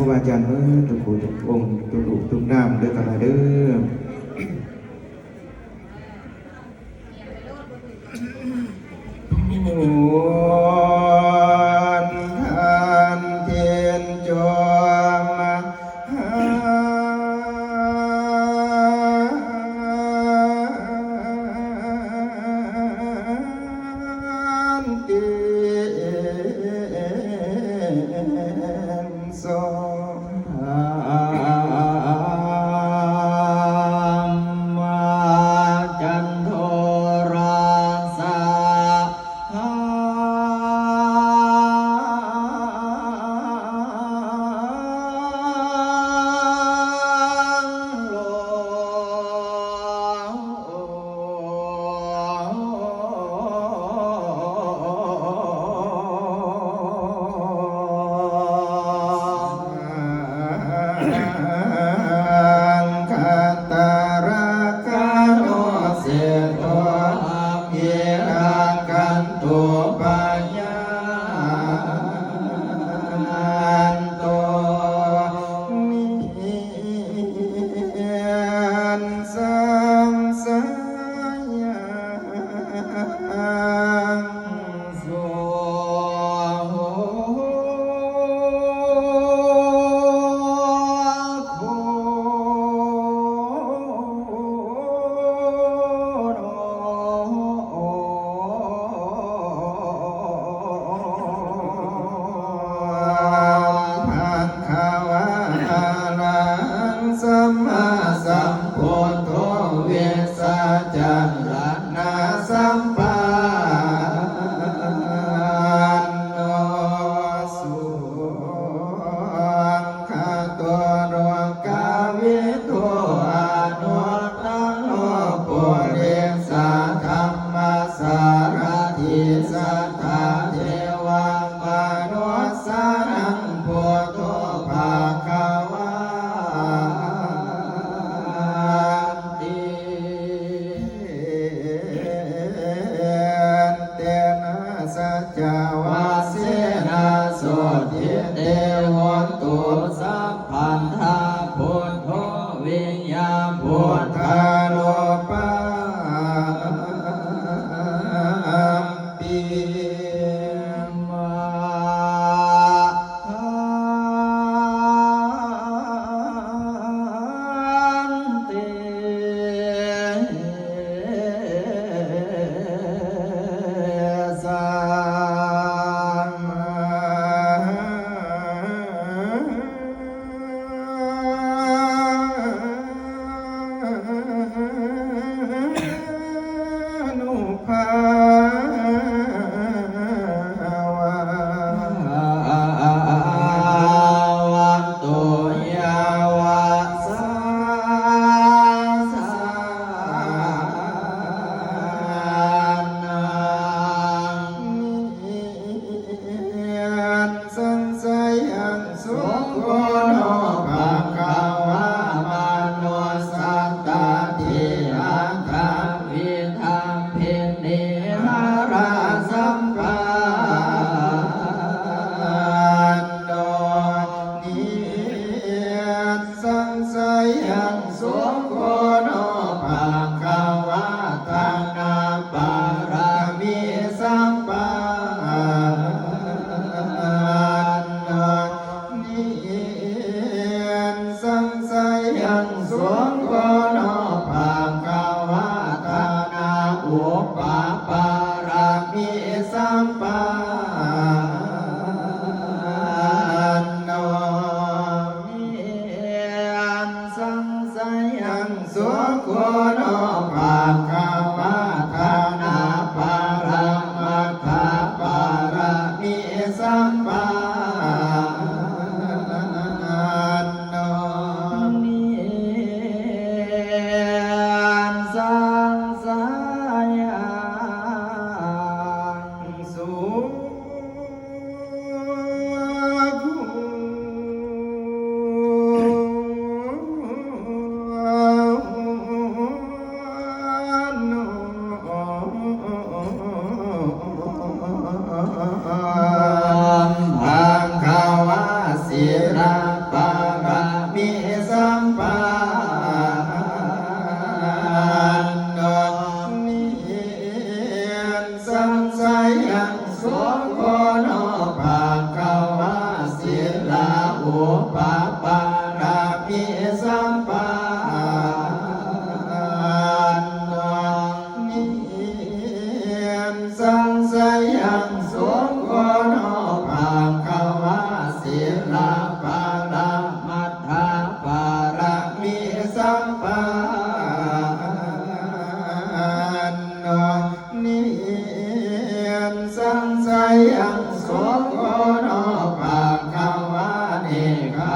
ครูบาอาจารย์เมื่อทุกผู้ทุกองค์ทุกลูกทุกนามเด้อกันละเด้อโอนทานเทียนจอมหาเตียนสองมาจันโทราสา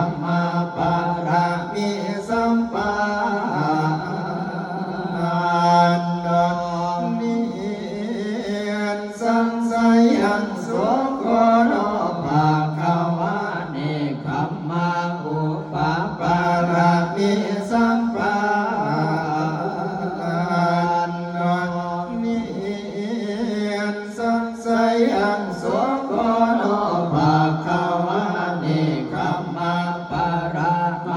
คัมมาปารามิสัมปานิสังสยังโสโกโนภาควาเนคัมมาอุปปารามิสัมปานิสังสยังโสโกโนภาควาเนคัมมาปารา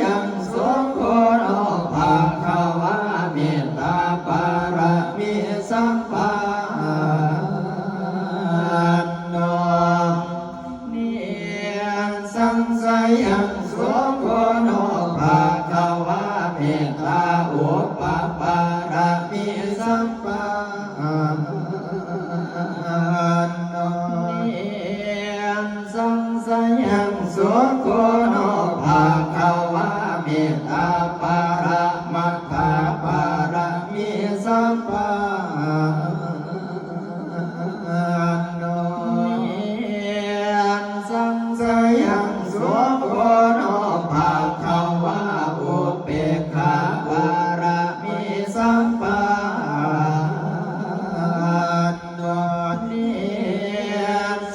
ยังสุโขโนภะคะวะเมตตาปาระมิสัมปันโนนิสังสยังสุโขโนภะคะวะเมตตาอุปปาระมิสัมปันโนนิสังสยังสุโขโนภะคะวะเมตตาปาระมัตถาปาระมิสัมปันโนสังสยังสุโขโนภะคะวะอุเบกขาปาระมิสัมปันโนนิ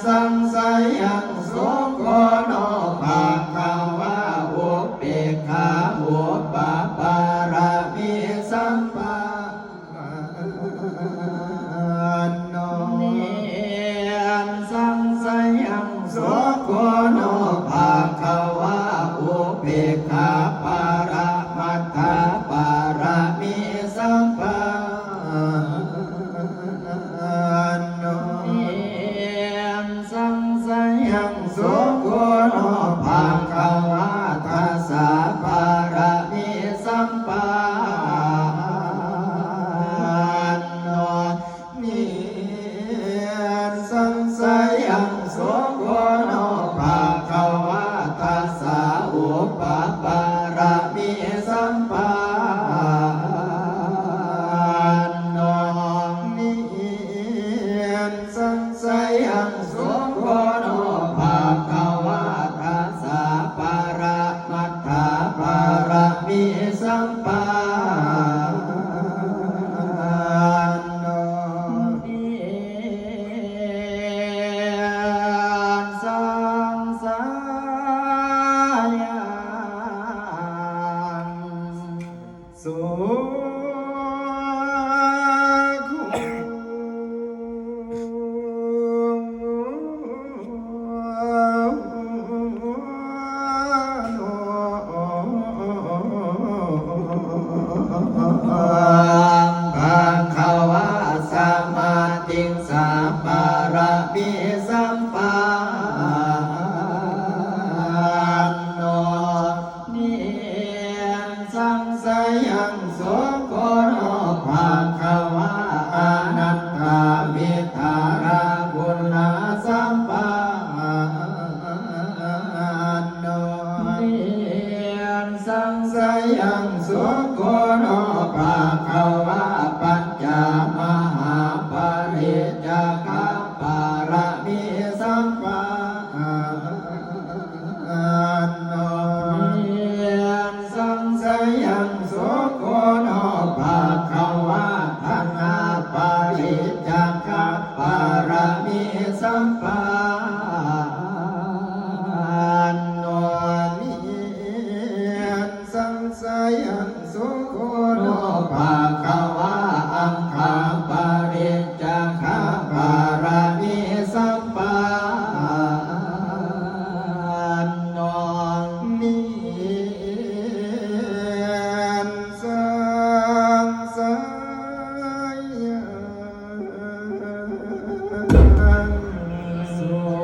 สังสยังสุโขโนภะคะวะอุเบกขาอุปปาระมิสัมปันโนนิสังสยังสุโขโนภะคะวะอุเบกขาปาระมัตถาปาระมิสัมปันโนนิสังสยังสุโขโนภะคะวะทัสสะปาระมิสัมปันโนนิสังสยังสุโขโนภะคะวะทัสสะอุปปาระมิสัมปันโนนิสังสยังสุโขโนภะคะวะทัสสะปาระมัตถาปาระมิสัมปันโนนิสังสยังสุภะวะสัมมาทิฏฐิปาระมิสัมปันโนนิสังสยังสุโขโนภะคะวะอนัตตามิทารากุณาสัมปันโนนิสังสยังสุโขโนภะคะวะปัญจมหาปริจจคปาระมิสัมปันโนนิสังสยังสุโขโนภะคะวะธนาปริจจคปาระมิสัมปันโนนิสังสยังสุโขโนภะคะวะอังคาปริจจคปาระมิสัมปันโนนิสังสยังสุโข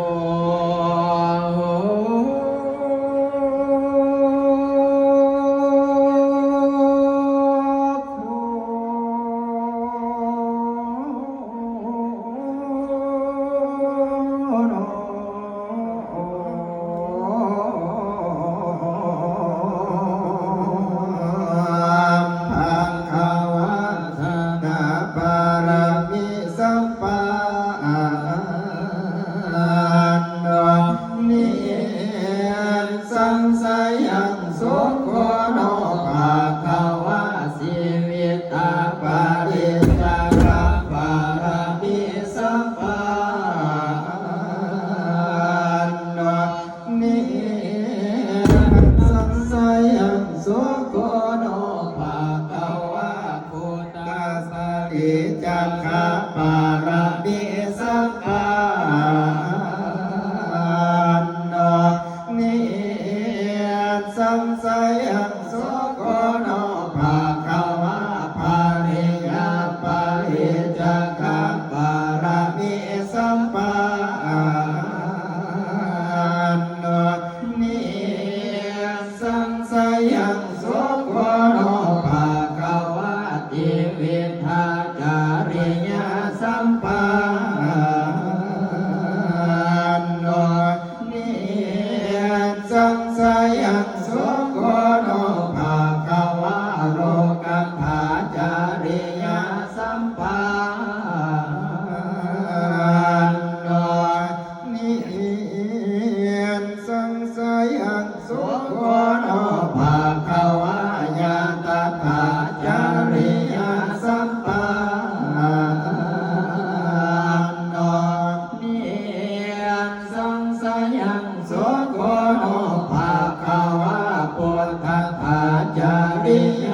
พาจาริย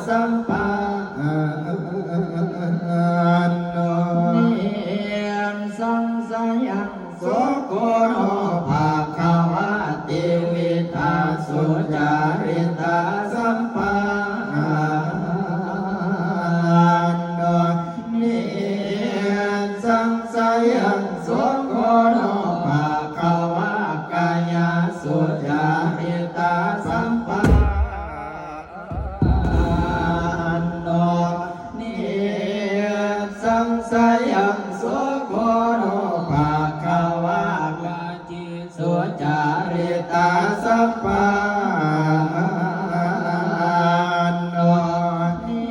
สัมปาโนนิสังสยังโสโกโนภาควะติวิทาสุจาริตาสัมปาโนนิสังสยังโสโกโนภาควะกายสุจาริตาสัมปาโนนิสังสยังโสโกโนภาควะกาจิสุจาริตาสัมปาโนนิ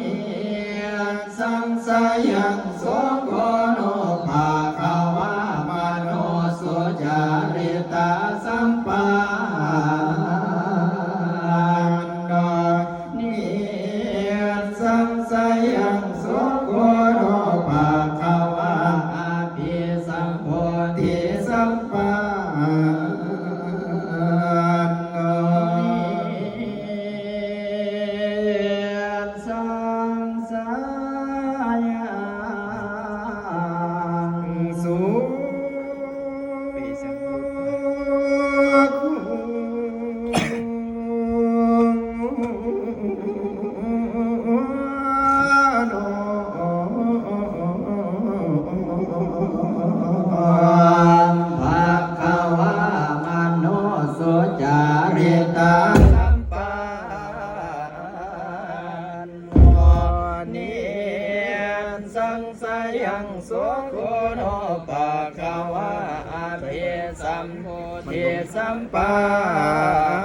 สังสยังโสโกโนภาควะมโนสุจาริตาสัมปาโนนิสังสยังโสโกโนภาควะอภิสัมโพธิสัมปาโนสังสยังสุภะคะวะมโนสุจาริตาสัมปาโนนิสังสยังโสโคโนภะคะวะอภิสัมโพธิสัมปา